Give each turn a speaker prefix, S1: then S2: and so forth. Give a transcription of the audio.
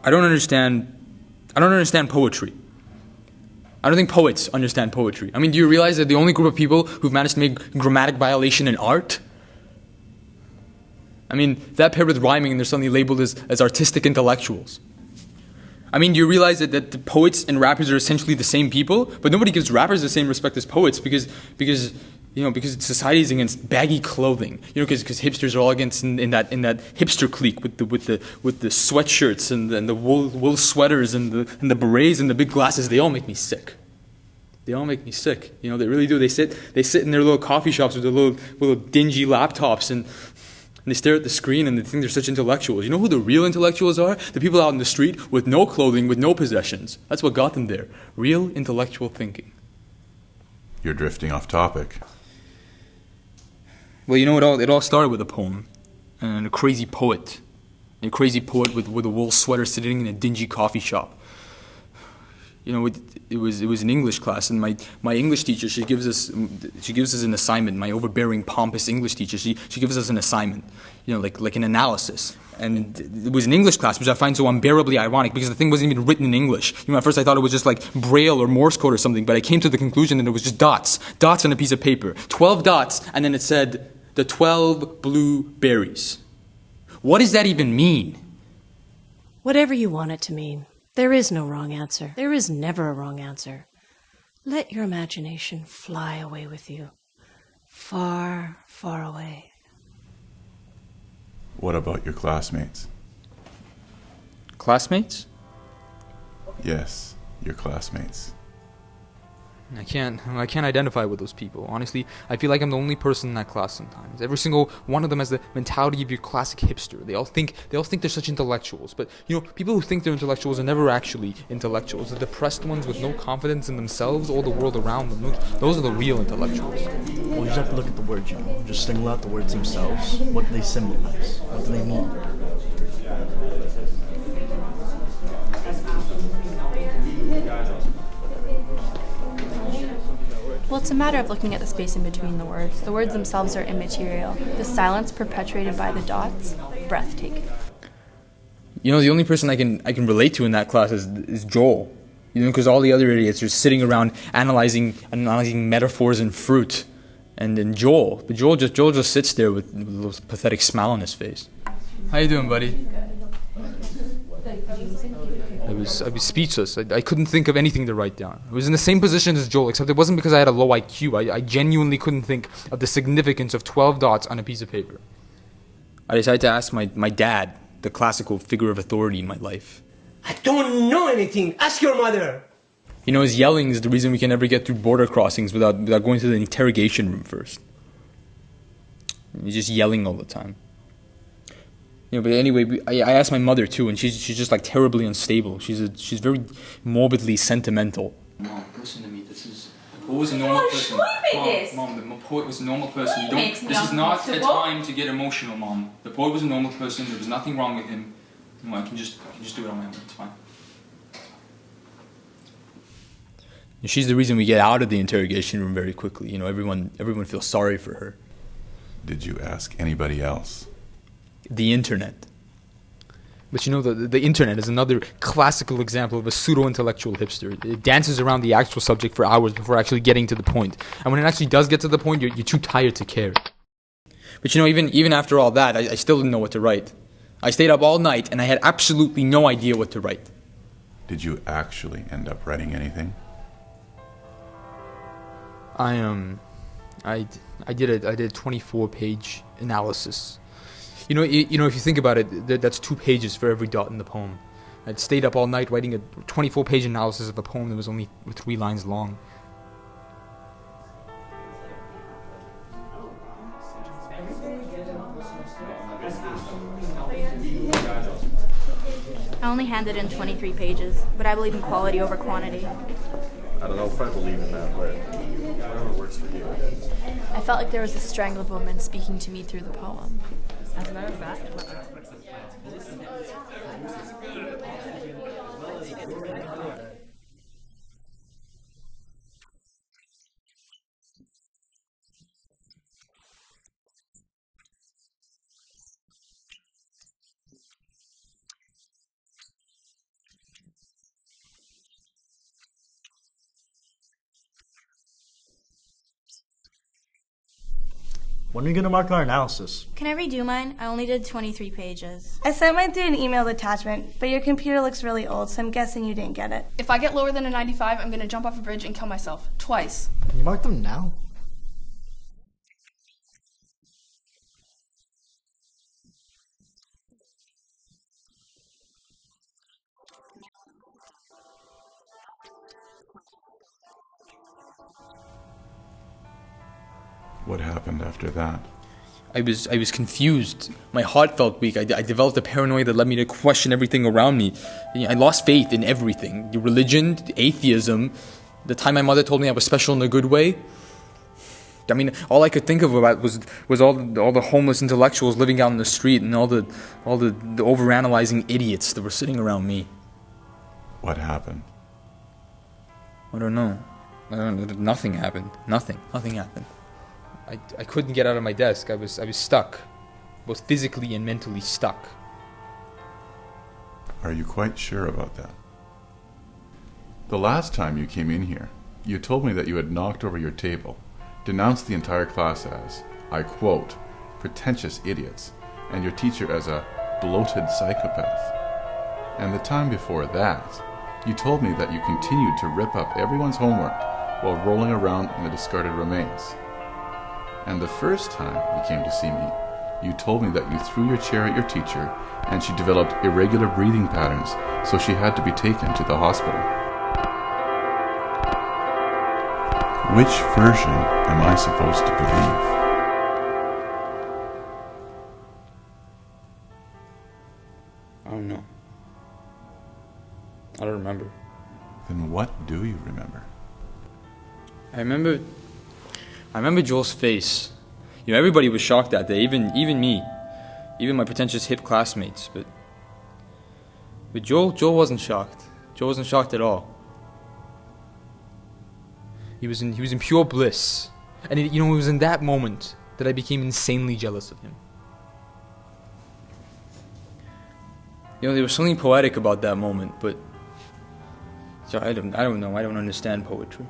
S1: I don't understand poetry. I don't think poets understand poetry. I mean, do you realize that the only group of people who've managed to make grammatic violation in art? I mean, that paired with rhyming, and they're suddenly labeled as artistic intellectuals. I mean, do you realize that the poets and rappers are essentially the same people? But nobody gives rappers the same respect as poets because society is against baggy clothing. Because hipsters are all against in that hipster clique with the sweatshirts and the wool sweaters and the berets and the big glasses. They all make me sick. They all make me sick. They really do. They sit in their little coffee shops with their little dingy laptops and they stare at the screen and they think they're such intellectuals. You know who the real intellectuals are? The people out in the street with no clothing, with no possessions. That's what got them there. Real intellectual thinking.
S2: You're drifting off topic.
S1: Well, it all started with a poem and a crazy poet. A crazy poet with a wool sweater sitting in a dingy coffee shop. It was an English class, and my English teacher, she gives us an assignment. My overbearing, pompous English teacher, she gives us an assignment, like an analysis. And it was an English class, which I find so unbearably ironic because the thing wasn't even written in English. At first I thought it was just like Braille or Morse code or something, but I came to the conclusion that it was just dots on a piece of paper, 12 dots, and then it said the 12 blue berries. What does that even mean?
S3: Whatever you want it to mean. There is no wrong answer. There is never a wrong answer. Let your imagination fly away with you. Far, far away.
S2: What about your classmates?
S1: Classmates?
S2: Yes, your classmates.
S1: I can't identify with those people. Honestly, I feel like I'm the only person in that class sometimes. Every single one of them has the mentality of your classic hipster. They all think they're such intellectuals. But people who think they're intellectuals are never actually intellectuals. The depressed ones with no confidence in themselves or the world around them. Those are the real intellectuals.
S4: Well, you just have to look at the words, Just single out the words themselves. What do they symbolize? What do they mean?
S5: Well, it's a matter of looking at the space in between the words. The words themselves are immaterial. The silence perpetuated by the dots, breathtaking.
S1: The only person I can relate to in that class is Joel. Because all the other idiots are sitting around analyzing metaphors and fruit. And then Joel just sits there with a little pathetic smile on his face. How you doing, buddy? I was speechless. I couldn't think of anything to write down. I was in the same position as Joel, except it wasn't because I had a low IQ. I genuinely couldn't think of the significance of 12 dots on a piece of paper. I decided to ask my dad, the classical figure of authority in my life.
S6: I don't know anything. Ask your mother.
S1: His yelling is the reason we can never get through border crossings without going to the interrogation room first. He's just yelling all the time. But anyway, I asked my mother too, and she's just like terribly unstable. She's very morbidly sentimental. Mom, listen to me. The poet was a normal person. Mom, the poet was a normal person. This is not a time to get emotional, Mom. The poet was a normal person. There was nothing wrong with him. I can just do it on my own. It's fine. And she's the reason we get out of the interrogation room very quickly. Everyone feels sorry for her.
S2: Did you ask anybody else?
S1: The internet. But the internet is another classical example of a pseudo-intellectual hipster. It dances around the actual subject for hours before actually getting to the point. And when it actually does get to the point, you're too tired to care. But even after all that, I still didn't know what to write. I stayed up all night and I had absolutely no idea what to write.
S2: Did you actually end up writing anything?
S1: I did a 24-page analysis. If you think about it, that's 2 pages for every dot in the poem. I'd stayed up all night writing a 24-page analysis of a poem that was only 3 lines long.
S5: I only handed in 23 pages, but I believe in quality over quantity.
S4: I don't know if I believe in that, but whatever works for you.
S5: I felt like there was a strangled woman speaking to me through the poem.
S3: As a matter of fact,
S4: When are you gonna mark our analysis?
S7: Can I redo mine? I only did 23 pages.
S8: I sent mine through an emailed attachment, but your computer looks really old, so I'm guessing you didn't get it.
S9: If I get lower than a 95, I'm going to jump off a bridge and kill myself. Twice.
S4: Can you mark them now?
S2: What happened after that?
S1: I was confused. My heart felt weak. I developed a paranoia that led me to question everything around me. I lost faith in everything. The religion, the atheism, the time my mother told me I was special in a good way. I mean, all I could think of about was all the homeless intellectuals living out in the street and all the overanalyzing idiots that were sitting around me.
S2: What happened?
S1: I don't know. Nothing happened. Nothing happened. I couldn't get out of my desk. I was stuck, both physically and mentally stuck.
S2: Are you quite sure about that? The last time you came in here, you told me that you had knocked over your table, denounced the entire class as, I quote, pretentious idiots, and your teacher as a bloated psychopath. And the time before that, you told me that you continued to rip up everyone's homework while rolling around in the discarded remains. And the first time you came to see me, you told me that you threw your chair at your teacher and she developed irregular breathing patterns, so she had to be taken to the hospital. Which version am I supposed to believe?
S1: I don't know. I don't remember.
S2: Then what do you remember?
S1: I remember Joel's face. You know, everybody was shocked that day, even me, even my pretentious hip classmates. But Joel wasn't shocked. Joel wasn't shocked at all. He was in pure bliss, and it was in that moment that I became insanely jealous of him. There was something poetic about that moment, but I don't know. I don't understand poetry.